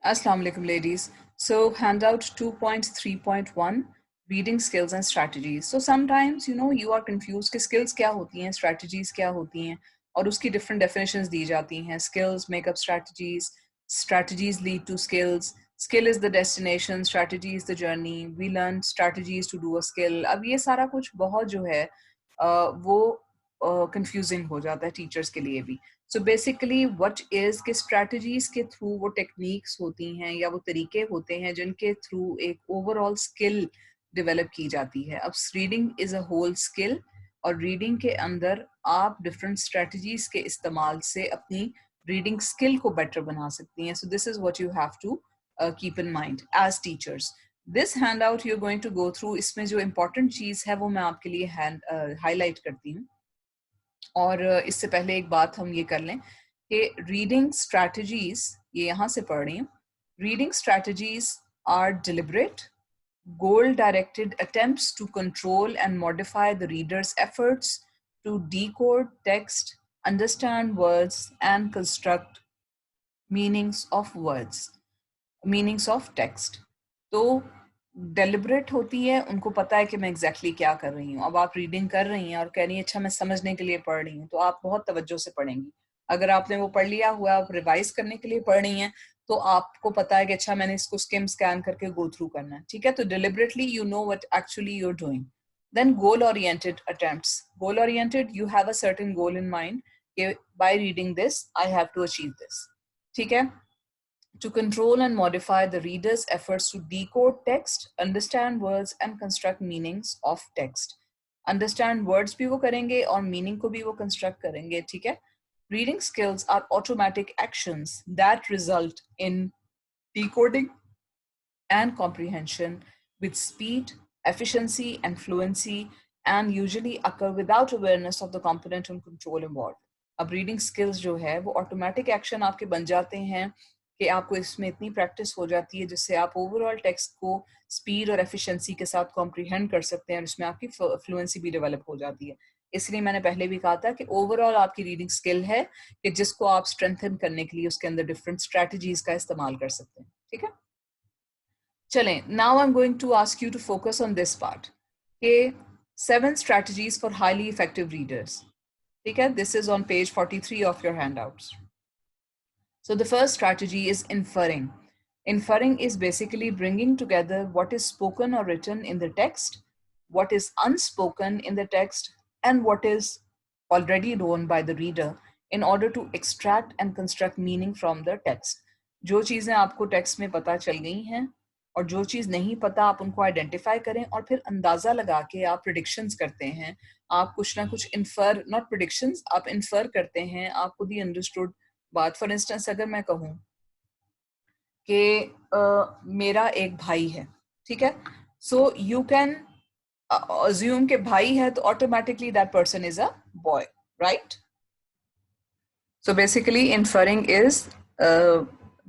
Assalamu alaikum ladies. So handout 2.3.1 reading skills and strategies. So sometimes you are confused कि skills क्या होती हैं, strategies क्या होती हैं और उसकी different definitions दी जाती हैं. Skills make up strategies, strategies lead to skills, skill is the destination, strategy is the journey, we learn strategies to do a skill. अब ये सारा कुछ बहुत जो है वो confusing हो जाता है teachers के लिए भी. सो बेसिकली व्हाट इज के स्ट्रैटेजीज के थ्रू वो टेक्निक्स होती हैं या वो तरीके होते हैं जिनके थ्रू एक ओवरऑल स्किल डेवलप की जाती है. अब reading is a whole skill और रीडिंग के अंदर आप डिफरेंट स्ट्रैटेजीज के इस्तेमाल से अपनी रीडिंग स्किल को बेटर बना सकती हैं. So this is what you have to keep in mind as teachers. This handout you are going to go through. इसमें जो इम्पोर्टेंट चीज है वो मैं आपके लिए हाईलाइट करती हूँ. और इससे पहले एक बात हम ये कर लें कि रीडिंग स्ट्रैटेजीज, ये यहाँ से पढ़ रही हूँ. Reading strategies are deliberate, goal directed attempts to control and modify the reader's efforts to decode text, understand words and construct meanings of text. तो डेलिब्रेट होती है, उनको पता है कि मैं एग्जैक्टली क्या कर रही हूँ. अब आप रीडिंग कर रही हैं और कह रही हैं अच्छा मैं समझने के लिए पढ़ रही हूँ, तो आप बहुत तवज्जो से पढ़ेंगी. अगर आपने वो पढ़ लिया हुआ, आप रिवाइज करने के लिए पढ़ रही हैं, तो आपको पता है कि अच्छा मैंने इसको स्कैन करके गो थ्रू करना है. ठीक है, तो deliberately you know what actually you are doing. Then goal oriented attempts. Goal oriented, you have a certain goal in mind कि by reading this I have to achieve this. ठीक है, to control and modify the reader's efforts to decode text, understand words and construct meanings of text. Understand words भी वो करेंगे और meaning को भी वो construct करेंगे. ठीक है. Reading skills are automatic actions that result in decoding and comprehension with speed, efficiency and fluency, and usually occur without awareness of the component and control involved. अब रीडिंग स्किल्स जो है वो ऑटोमेटिक एक्शन आपके बन जाते हैं कि आपको इसमें इतनी प्रैक्टिस हो जाती है जिससे आप ओवरऑल टेक्स्ट को स्पीड और एफिशिएंसी के साथ कॉम्प्रीहेंड कर सकते हैं और इसमें आपकी फ्लुएंसी भी डेवलप हो जाती है. इसलिए मैंने पहले भी कहा था कि ओवरऑल आपकी रीडिंग स्किल है कि जिसको आप स्ट्रेंथन करने के लिए उसके अंदर डिफरेंट स्ट्रैटेजीज का इस्तेमाल कर सकते हैं. ठीक है, चलें. Now I am going to ask you to focus on this part के 7 strategies for highly effective readers. ठीक है, this is on page 43 of your handouts. So the first strategy is inferring. Inferring is basically bringing together what is spoken or written in the text, what is unspoken in the text, and what is already known by the reader in order to extract and construct meaning from the text. जो चीज़ें आपको text में पता चल गई हैं और जो चीज़ नहीं पता आप उनको आइडेंटिफाई करें और फिर अंदाज़ा लगा के आप प्रिडिक्शंस करते हैं. आप कुछ ना कुछ इन्फर, नॉट प्रिडिक्शंस, आप इन्फर करते हैं. आप खुद ही अंडरस्टूड बात. फॉर इंस्टेंस अगर मैं कहूँ कि मेरा एक भाई है, ठीक है, सो यू कैन अज्यूम कि भाई है तो automatically that person is a boy, right? So basically inferring is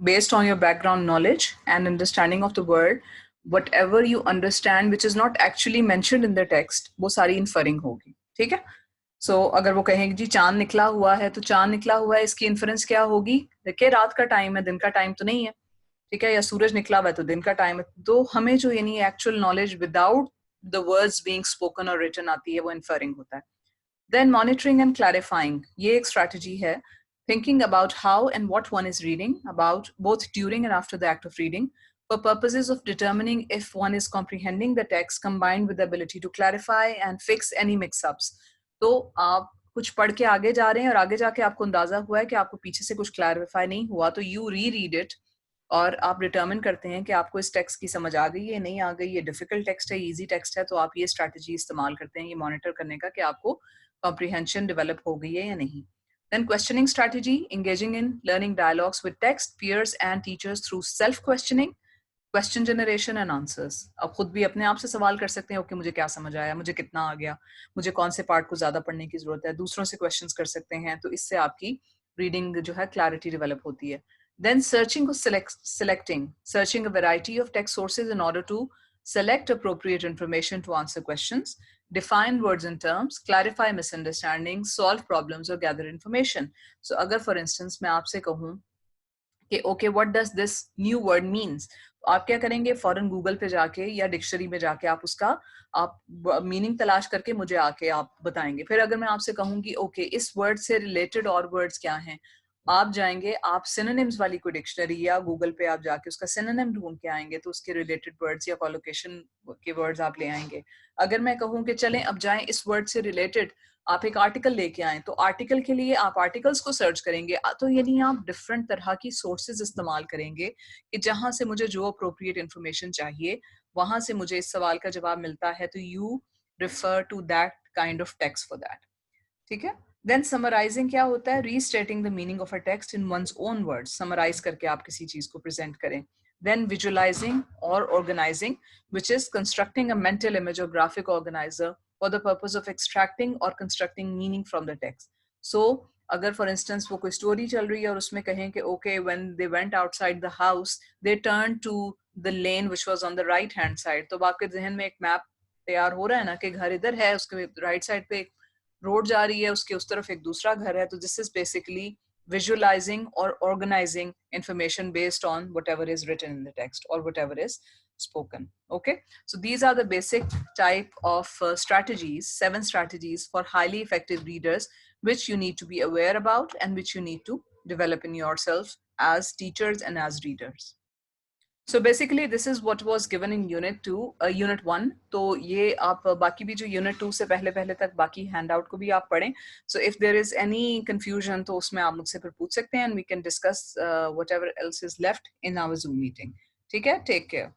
based on your background knowledge and understanding of the word, whatever you understand which is not actually mentioned in the text, वो सारी inferring होगी. ठीक है, सो अगर वो कहेंगे जी चांद निकला हुआ है तो चांद निकला हुआ है, इसकी इन्फ्रेंस क्या होगी? देखिए रात का टाइम है, दिन का टाइम तो नहीं है. ठीक है, या सूरज निकला हुआ है तो दिन का टाइम है. तो हमें जो यानी actual knowledge without the words being spoken और रिटन आती है, वो इन्फरिंग होता है. देन मॉनिटरिंग एंड क्लैरिफाइंग, ये एक स्ट्रैटेजी है. Thinking about how and what one is reading, about both during and after the act of reading, for purposes of determining if one is comprehending the text, combined with the ability to clarify and fix any mix-ups. तो आप कुछ पढ़ के आगे जा रहे हैं और आगे जाके आपको अंदाजा हुआ है कि आपको पीछे से कुछ क्लैरिफाई नहीं हुआ, तो यू री रीड इट और आप डिटर्मिन करते हैं कि आपको इस टेक्स्ट की समझ आ गई है, नहीं आ गई, ये डिफिकल्ट टेक्स्ट है, इजी टेक्स्ट है. तो आप ये स्ट्रैटेजी इस्तेमाल करते हैं ये मॉनिटर करने का कि आपको कॉम्प्रीहेंशन डेवलप हो गई है या नहीं. Then questioning strategy, engaging in learning dialogues with text, peers and teachers through self-questioning, question generation and answers. अब खुद भी अपने आप से सवाल कर सकते हैं, ओके मुझे क्या समझ आया, मुझे कितना आ गया, मुझे कौन से पार्ट को ज़्यादा पढ़ने की ज़रूरत है. दूसरों से क्वेश्चंस कर सकते हैं, तो इससे आपकी रीडिंग जो है क्लैरिटी डेवलप होती है. Then searching or searching a variety of text sources in order to select appropriate information to answer questions, define words and terms, clarify misunderstandings, solve problems or gather information. So अगर for instance मैं आपसे कहूँ कि okay what does this new word means. आप क्या करेंगे, फौरन Google पे जाके या डिक्शनरी में जाके आप उसका आप मीनिंग तलाश करके मुझे आके आप बताएंगे। फिर अगर मैं आपसे कहूंगी ओके इस वर्ड से रिलेटेड और वर्ड्स क्या हैं, आप जाएंगे, आप सिनोनिम्स वाली कोई डिक्शनरी या गूगल पे आप जाके उसका सिनोनिम ढूंढ के आएंगे तो उसके रिलेटेड वर्ड्स या कॉलोकेशन के वर्ड्स आप ले आएंगे। अगर मैं कहूँ कि चलें अब जाएं इस वर्ड से रिलेटेड आप एक आर्टिकल लेके आए, तो आर्टिकल के लिए आप आर्टिकल्स को सर्च करेंगे, तो यानी आप डिफरेंट तरह की सोर्सेज इस्तेमाल करेंगे कि जहां से मुझे जो अप्रोप्रिएट इन्फॉर्मेशन चाहिए वहां से मुझे इस सवाल का जवाब मिलता है, तो you refer to that kind of text for that. ठीक है। देन समराइजिंग क्या होता है, restating the meaning of a text in one's own words, summarise करके आप किसी चीज को प्रेजेंट करें। देन विजुअलाइजिंग और organising, which is constructing a mental image और graphic organiser for the purpose of extracting और constructing meaning from the text. So अगर फॉर इंस्टेंस वो कोई स्टोरी चल रही है और उसमें कहें कि okay when they went outside the house they turn to the lane which was on the right hand side, तो आपके जहन में एक मैप तैयार हो रहा है ना कि घर इधर है, उसके राइट साइड पे एक रोड जा रही है, उसके उस तरफ एक दूसरा घर है। तो this is basically visualizing or organizing information based on whatever is written in the text or whatever is spoken. Okay, so these are the basic type of strategies, 7 strategies for highly effective readers, which you need to be aware about and which you need to develop in yourself as teachers and as readers. So basically this is what was given in unit 1. तो ये आप बाकी भी जो unit 2 से पहले पहले तक बाकी handout को भी आप पढ़ें. So if there is any confusion तो उसमें आप मुझसे फिर पूछ सकते हैं and we can discuss whatever else is left in our Zoom meeting. ठीक है, take care.